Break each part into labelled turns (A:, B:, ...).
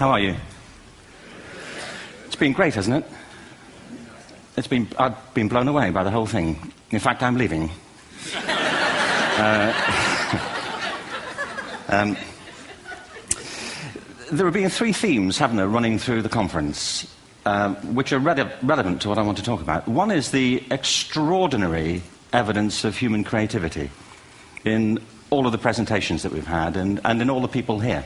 A: How are you? It's been great, hasn't it? I've been blown away by the whole thing. In fact, I'm leaving. There have been three themes, haven't there, running through the conference, which are relevant to what I want to talk about. One is the extraordinary evidence of human creativity in all of the presentations that we've had and in all the people here.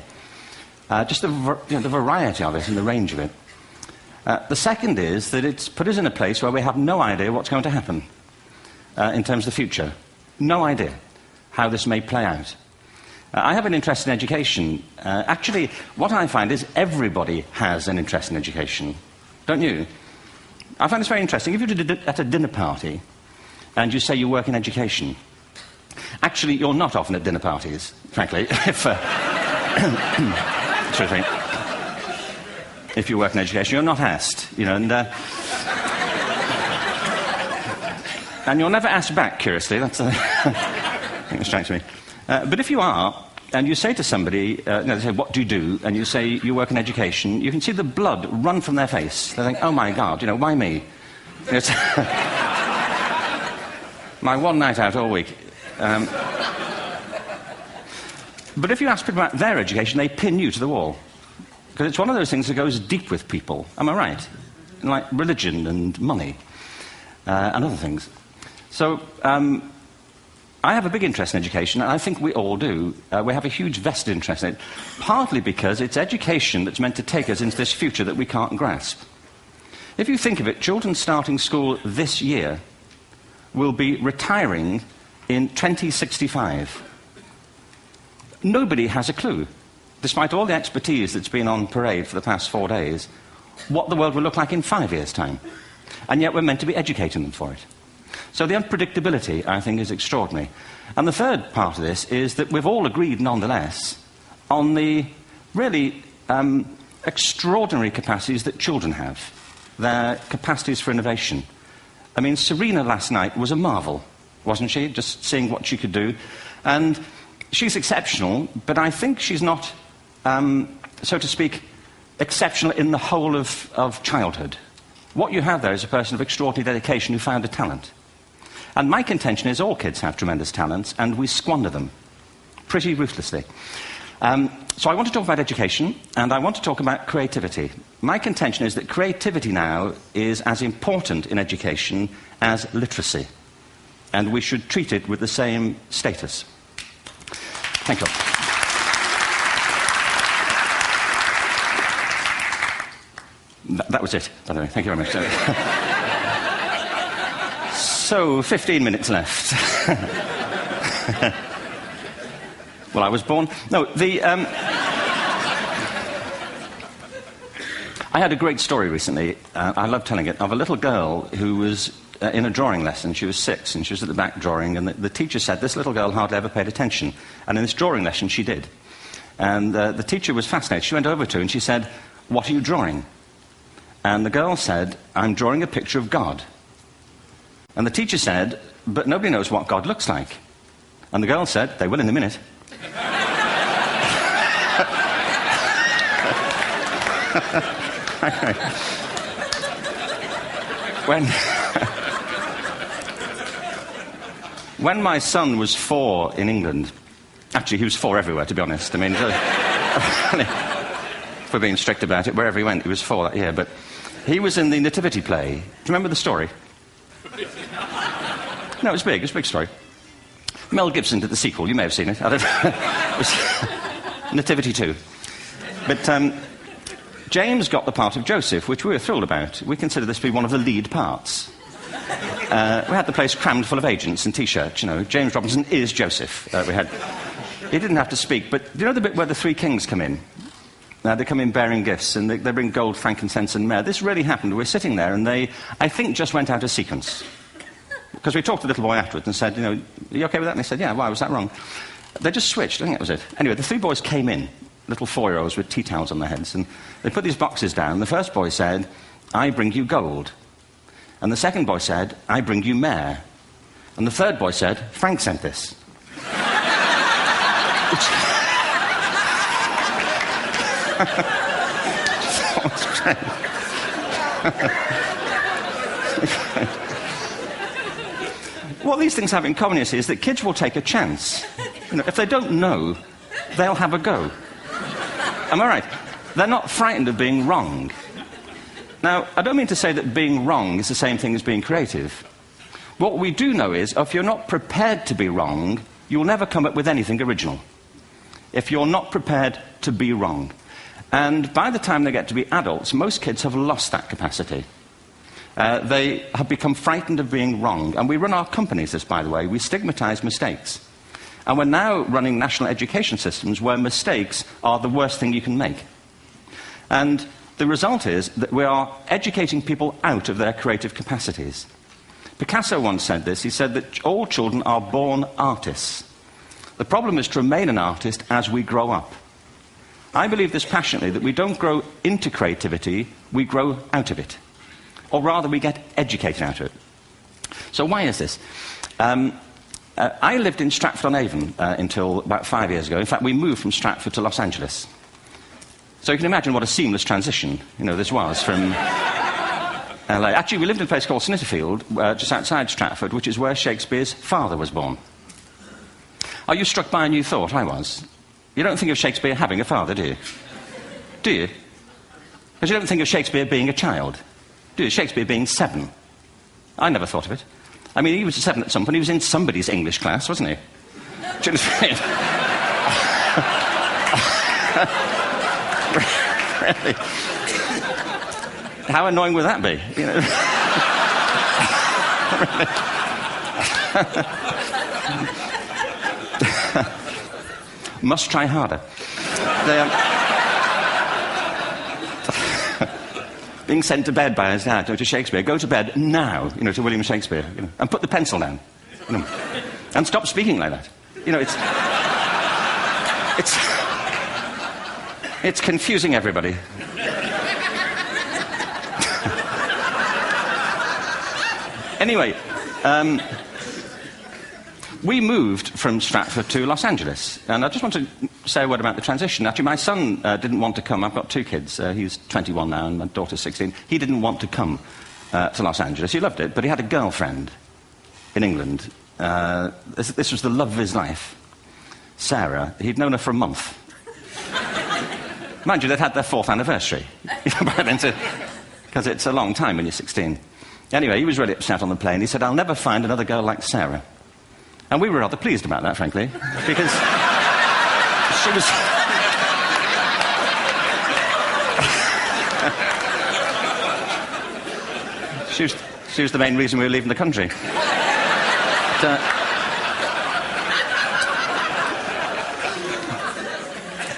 A: Just the variety of it and the range of it. The second is that it's put us in a place where we have no idea what's going to happen in terms of the future. No idea how this may play out. I have an interest in education. Actually, what I find is everybody has an interest in education. Don't you? I find this very interesting. If you're at a dinner party and you say you work in education, actually, you're not often at dinner parties, frankly. If you work in education, you're not asked, and you're never asked back, curiously. That's I think it strikes me. But if you are, and you say to somebody, they say, what do you do? And you say, you work in education, you can see the blood run from their face. They think, oh my God, why me? It's my one night out all week. But if you ask people about their education, they pin you to the wall. Because it's one of those things that goes deep with people. Am I right? Like religion and money and other things. So I have a big interest in education, and I think we all do. We have a huge vested interest in it, partly because it's education that's meant to take us into this future that we can't grasp. If you think of it, children starting school this year will be retiring in 2065. Nobody has a clue, despite all the expertise that's been on parade for the past 4 days, what the world will look like in 5 years' time. And yet we're meant to be educating them for it. So the unpredictability, I think, is extraordinary. And the third part of this is that we've all agreed, nonetheless, on the really extraordinary capacities that children have, their capacities for innovation. I mean, Serena last night was a marvel, wasn't she? Just seeing what she could do. And she's exceptional, but I think she's not, so to speak, exceptional in the whole of childhood. What you have there is a person of extraordinary dedication who found a talent. And my contention is all kids have tremendous talents, and we squander them pretty ruthlessly. So I want to talk about education, and I want to talk about creativity. My contention is that creativity now is as important in education as literacy, and we should treat it with the same status. Thank you. That was it, by the way. Thank you very much. So, 15 minutes left. Well, I was born... No, I had a great story recently, I love telling it, of a little girl who was in a drawing lesson. She was 6, and she was at the back drawing, and the teacher said this little girl hardly ever paid attention. And in this drawing lesson, she did. And the teacher was fascinated. She went over to her and she said, "What are you drawing?" And the girl said, "I'm drawing a picture of God." And the teacher said, "But nobody knows what God looks like." And the girl said, "They will in a minute." When my son was 4 in England, actually he was 4 everywhere, to be honest. I mean, if we're being strict about it, wherever he went, he was 4 that year. But he was in the Nativity play. Do you remember the story? No, it was big. It was a big story. Mel Gibson did the sequel. You may have seen it. I don't know. It was Nativity 2. But James got the part of Joseph, which we were thrilled about. We consider this to be one of the lead parts. We had the place crammed full of agents and T-shirts, James Robinson is Joseph. He didn't have to speak, but do you know the bit where the 3 kings come in? They come in bearing gifts, and they bring gold, frankincense, and myrrh. This really happened. We're sitting there, and they, I think, just went out of sequence. Because we talked to the little boy afterwards and said, "Are you okay with that?" And he said, "Yeah, why was that wrong?" They just switched. I think that was it. Anyway, the 3 boys came in, little 4-year-olds with tea towels on their heads, and they put these boxes down. The first boy said, "I bring you gold." And the second boy said, "I bring you myrrh." And the third boy said, "Frank sent this." What these things have in common, you see, is that kids will take a chance. You know, if they don't know, they'll have a go. Am I right? They're not frightened of being wrong. Now, I don't mean to say that being wrong is the same thing as being creative. What we do know is, if you're not prepared to be wrong, you'll never come up with anything original. If you're not prepared to be wrong. And by the time they get to be adults, most kids have lost that capacity. They have become frightened of being wrong. And we run our companies, this, by the way. We stigmatize mistakes. And we're now running national education systems where mistakes are the worst thing you can make. And the result is that we are educating people out of their creative capacities. Picasso once said this. He said that all children are born artists. The problem is to remain an artist as we grow up. I believe this passionately, that we don't grow into creativity, we grow out of it. Or rather, we get educated out of it. So why is this? I lived in Stratford-on-Avon until about 5 years ago. In fact, we moved from Stratford to Los Angeles. So you can imagine what a seamless transition, this was from LA. Actually, we lived in a place called Snitterfield, just outside Stratford, which is where Shakespeare's father was born. Are you struck by a new thought? I was. You don't think of Shakespeare having a father, do you? Do you? Because you don't think of Shakespeare being a child. Do you? Shakespeare being 7. I never thought of it. I mean, he was 7 at some point. He was in somebody's English class, wasn't he? Do you understand? Really? How annoying would that be? Must try harder. Being sent to bed by his dad, to Shakespeare, go to bed now, to William Shakespeare, and put the pencil down, and stop speaking like that. It's confusing everybody. Anyway, we moved from Stratford to Los Angeles, and I just want to say a word about the transition. Actually, my son didn't want to come. I've got 2 kids. He's 21 now, and my daughter's 16. He didn't want to come to Los Angeles. He loved it, but he had a girlfriend in England. This was the love of his life, Sarah. He'd known her for a month. Mind you, they'd had their 4th anniversary, because it's a long time when you're 16. Anyway, he was really upset on the plane. He said, "I'll never find another girl like Sarah." And we were rather pleased about that, frankly, because she was the main reason we were leaving the country.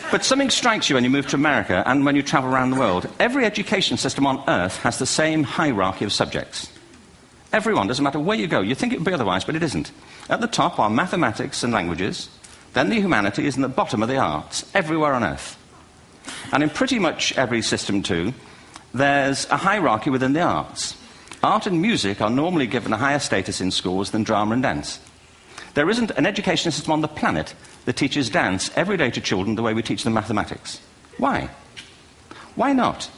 A: But something strikes you when you move to America and when you travel around the world. Every education system on Earth has the same hierarchy of subjects. Everyone, doesn't matter where you go. You think it would be otherwise, but it isn't. At the top are mathematics and languages, then the humanities, and at the bottom are the arts, everywhere on Earth. And in pretty much every system, too, there's a hierarchy within the arts. Art and music are normally given a higher status in schools than drama and dance. There isn't an education system on the planet that teaches dance every day to children the way we teach them mathematics. Why? Why not?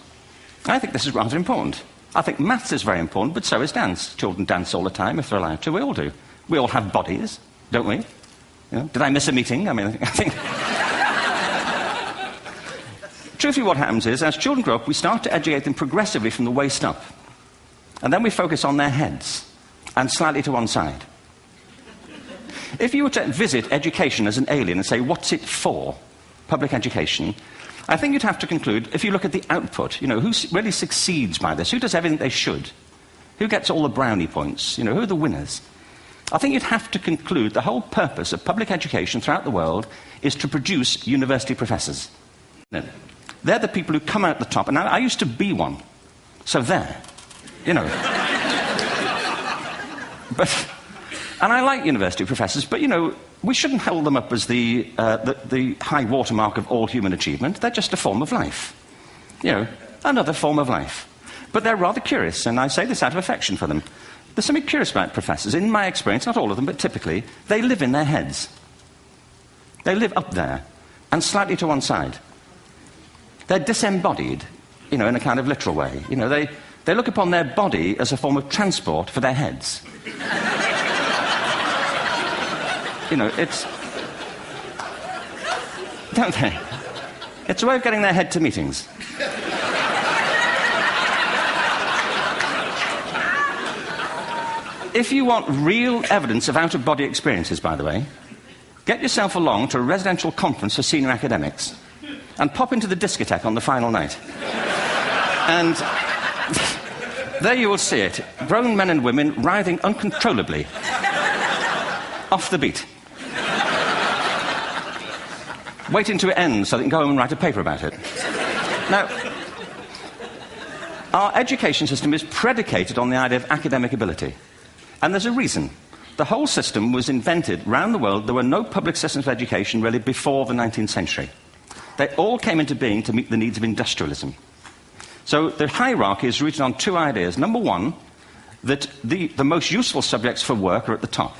A: I think this is rather important. I think maths is very important, but so is dance. Children dance all the time if they're allowed to. We all do. We all have bodies, don't we? Did I miss a meeting? I mean, I think... Truthfully, what happens is, as children grow up, we start to educate them progressively from the waist up. And then we focus on their heads, and slightly to one side. If you were to visit education as an alien and say, what's it for, public education, I think you'd have to conclude, if you look at the output, who really succeeds by this? Who does everything they should? Who gets all the brownie points? Who are the winners? I think you'd have to conclude the whole purpose of public education throughout the world is to produce university professors. They're the people who come out the top, and I used to be one. So there, And I like university professors, but, we shouldn't hold them up as the high watermark of all human achievement. They're just a form of life. Another form of life. But they're rather curious, and I say this out of affection for them. There's something curious about professors. In my experience, not all of them, but typically, they live in their heads. They live up there, and slightly to one side. They're disembodied. in a kind of literal way. They look upon their body as a form of transport for their heads. It's... Don't they? It's a way of getting their head to meetings. If you want real evidence of out-of-body experiences, by the way, get yourself along to a residential conference for senior academics and pop into the discotheque on the final night. And there you will see it. Grown men and women writhing uncontrollably off the beat. Waiting to it ends so they can go home and write a paper about it. Now, our education system is predicated on the idea of academic ability. And there's a reason. The whole system was invented around the world. There were no public systems of education really before the 19th century. They all came into being to meet the needs of industrialism. So the hierarchy is rooted on two ideas. Number one, that the most useful subjects for work are at the top.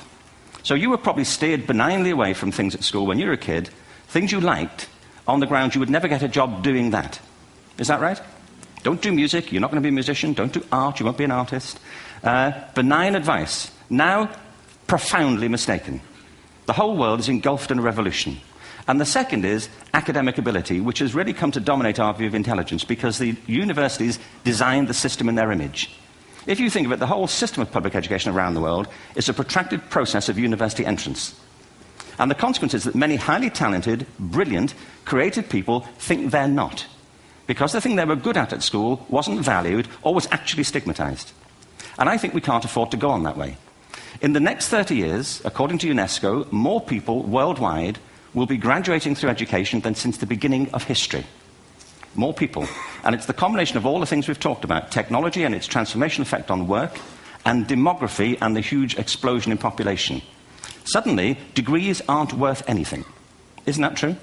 A: So you were probably steered benignly away from things at school when you were a kid, things you liked, on the grounds you would never get a job doing that. Is that right? Don't do music, you're not going to be a musician. Don't do art, you won't be an artist. Benign advice. Now, profoundly mistaken. The whole world is engulfed in a revolution. And the second is academic ability, which has really come to dominate our view of intelligence because the universities designed the system in their image. If you think of it, the whole system of public education around the world is a protracted process of university entrance. And the consequence is that many highly talented, brilliant, creative people think they're not, because the thing they were good at school wasn't valued or was actually stigmatized. And I think we can't afford to go on that way. In the next 30 years, according to UNESCO, more people worldwide will be graduating through education than since the beginning of history. More people. And it's the combination of all the things we've talked about, technology and its transformational effect on work, and demography and the huge explosion in population. Suddenly, degrees aren't worth anything. Isn't that true?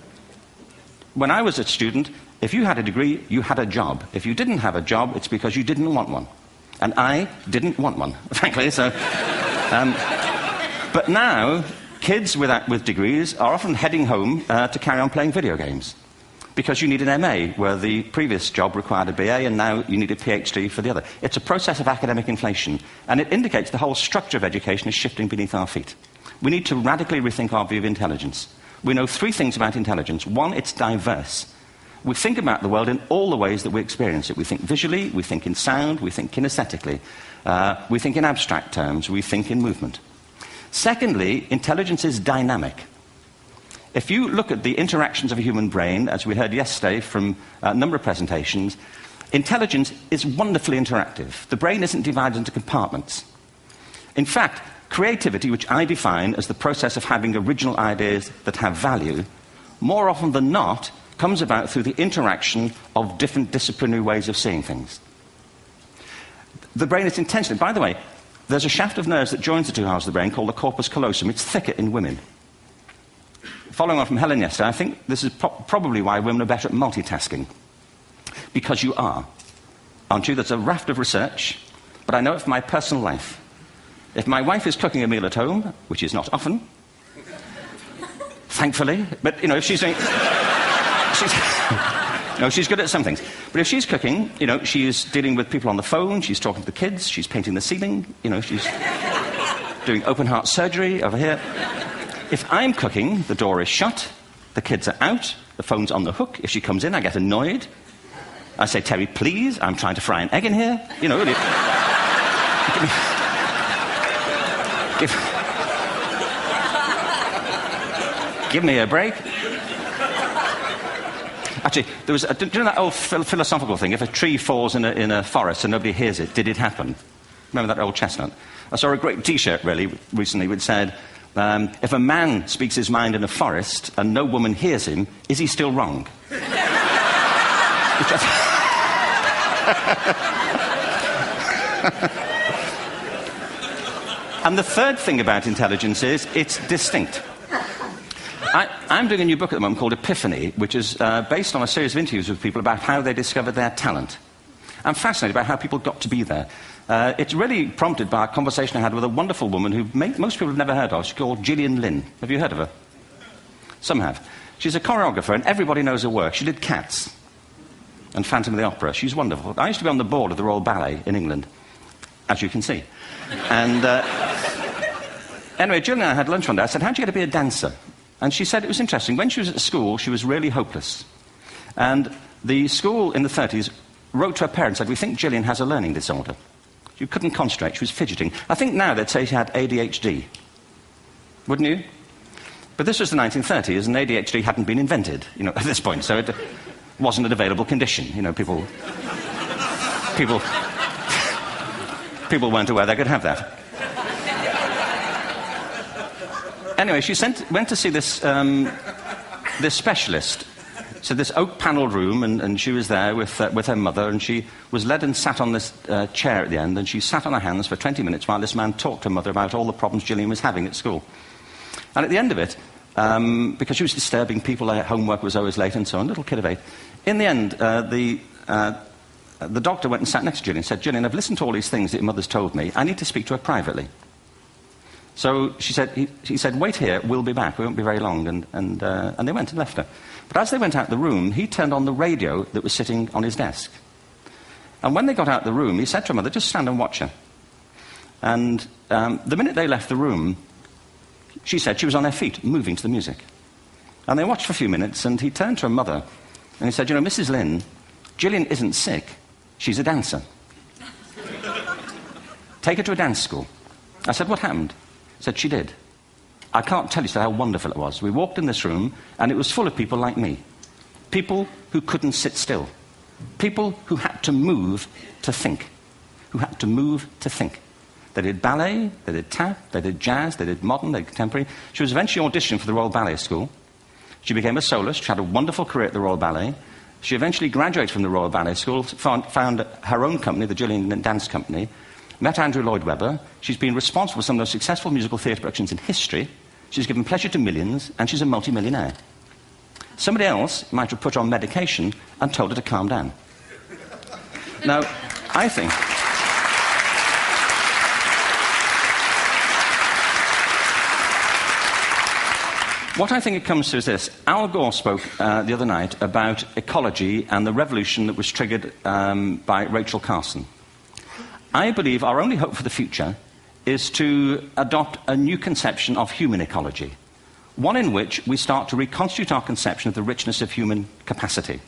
A: When I was a student, if you had a degree, you had a job. If you didn't have a job, it's because you didn't want one. And I didn't want one, frankly, so... but now, kids with degrees are often heading home to carry on playing video games. Because you need an MA, where the previous job required a BA, and now you need a PhD for the other. It's a process of academic inflation, and it indicates the whole structure of education is shifting beneath our feet. We need to radically rethink our view of intelligence. We know three things about intelligence. One, it's diverse. We think about the world in all the ways that we experience it. We think visually, we think in sound, we think kinesthetically, we think in abstract terms, we think in movement. Secondly, intelligence is dynamic. If you look at the interactions of a human brain, as we heard yesterday from a number of presentations, intelligence is wonderfully interactive. The brain isn't divided into compartments. In fact, creativity, which I define as the process of having original ideas that have value, more often than not, comes about through the interaction of different disciplinary ways of seeing things. The brain is intentionally... By the way, there's a shaft of nerves that joins the two halves of the brain called the corpus callosum. It's thicker in women. Following on from Helen yesterday, I think this is probably why women are better at multitasking. Because you are. Aren't you? There's a raft of research, but I know it from my personal life. If my wife is cooking a meal at home, which is not often, thankfully, but, if she's doing... she's good at some things. But if she's cooking, she's dealing with people on the phone, she's talking to the kids, she's painting the ceiling, she's doing open heart surgery over here. If I'm cooking, the door is shut, the kids are out, the phone's on the hook. If she comes in, I get annoyed. I say, Terry, please, I'm trying to fry an egg in here. Give me a break. Actually, do you know that old philosophical thing? If a tree falls in a forest and nobody hears it, did it happen? Remember that old chestnut? I saw a great T-shirt, recently, which said, if a man speaks his mind in a forest and no woman hears him, is he still wrong? And the third thing about intelligence is it's distinct. I'm doing a new book at the moment called Epiphany, which is based on a series of interviews with people about how they discovered their talent. I'm fascinated by how people got to be there. It's really prompted by a conversation I had with a wonderful woman who most people have never heard of. She's called Gillian Lynn. Have you heard of her? Some have. She's a choreographer, and everybody knows her work. She did Cats. and Phantom of the Opera. She's wonderful. I used to be on the board of the Royal Ballet in England, as you can see. And anyway, Jill and I had lunch one day. I said, how'd you get to be a dancer? And she said it was interesting. When she was at school, she was really hopeless. And the school in the 30s wrote to her parents and said, we think Gillian has a learning disorder. She couldn't concentrate, she was fidgeting. I think now they'd say she had ADHD. Wouldn't you? But this was the 1930s, and ADHD hadn't been invented, at this point, so it wasn't an available condition. People weren't aware they could have that. Anyway, she went to see this specialist. So this oak-panelled room, and she was there with her mother, and she was led and sat on this chair at the end, and she sat on her hands for 20 minutes while this man talked to her mother about all the problems Gillian was having at school. And at the end of it, because she was disturbing people, their homework was always late and so on, little kid of 8, in the end, the doctor went and sat next to Gillian and said, Gillian, I've listened to all these things that your mother's told me. I need to speak to her privately. So he said, wait here, we'll be back. We won't be very long. And they went and left her. But as they went out the room, he turned on the radio that was sitting on his desk. And when they got out the room, he said to her mother, just stand and watch her. And the minute they left the room, she said she was on her feet, moving to the music. And they watched for a few minutes, and he turned to her mother, and he said, Mrs. Lynn, Gillian isn't sick, she's a dancer. Take her to a dance school. I said, what happened? He said, she did. I can't tell you how wonderful it was. We walked in this room, and it was full of people like me. People who couldn't sit still. People who had to move to think. They did ballet, they did tap, they did jazz, they did modern, they did contemporary. She was eventually auditioned for the Royal Ballet School. She became a soloist. She had a wonderful career at the Royal Ballet. She eventually graduated from the Royal Ballet School, found her own company, the Gillian Dance Company, met Andrew Lloyd Webber. She's been responsible for some of the most successful musical theatre productions in history. She's given pleasure to millions, and she's a multi-millionaire. Somebody else might have put her on medication and told her to calm down. Now, I think... What I think it comes to is this. Al Gore spoke the other night about ecology and the revolution that was triggered by Rachel Carson. I believe our only hope for the future is to adopt a new conception of human ecology, one in which we start to reconstitute our conception of the richness of human capacity.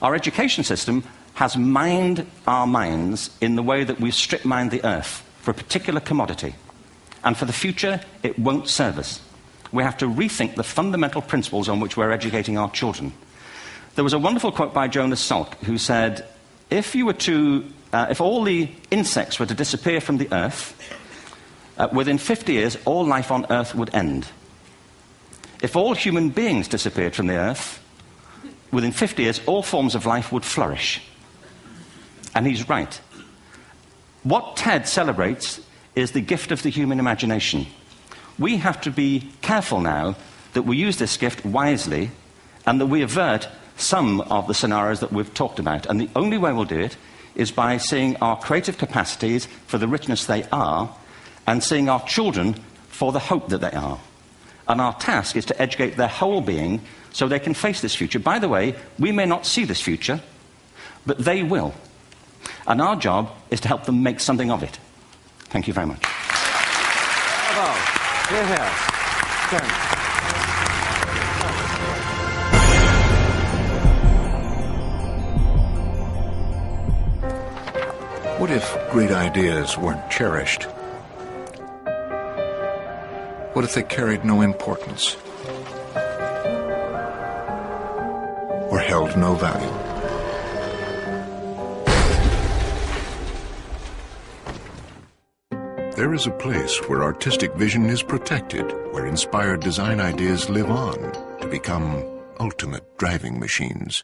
A: Our education system has mined our minds in the way that we strip mine the earth for a particular commodity, and for the future it won't serve us. We have to rethink the fundamental principles on which we're educating our children. There was a wonderful quote by Jonas Salk, who said, if all the insects were to disappear from the earth, within 50 years, all life on earth would end. If all human beings disappeared from the earth, within 50 years, all forms of life would flourish. And he's right. What TED celebrates is the gift of the human imagination. We have to be careful now that we use this gift wisely and that we avert some of the scenarios that we've talked about. And the only way we'll do it is by seeing our creative capacities for the richness they are and seeing our children for the hope that they are. And our task is to educate their whole being so they can face this future. By the way, we may not see this future, but they will. And our job is to help them make something of it. Thank you very much.
B: Bravo.
C: What if great ideas weren't cherished? What if they carried no importance? Or held no value? There is a place where artistic vision is protected, where inspired design ideas live on to become ultimate driving machines.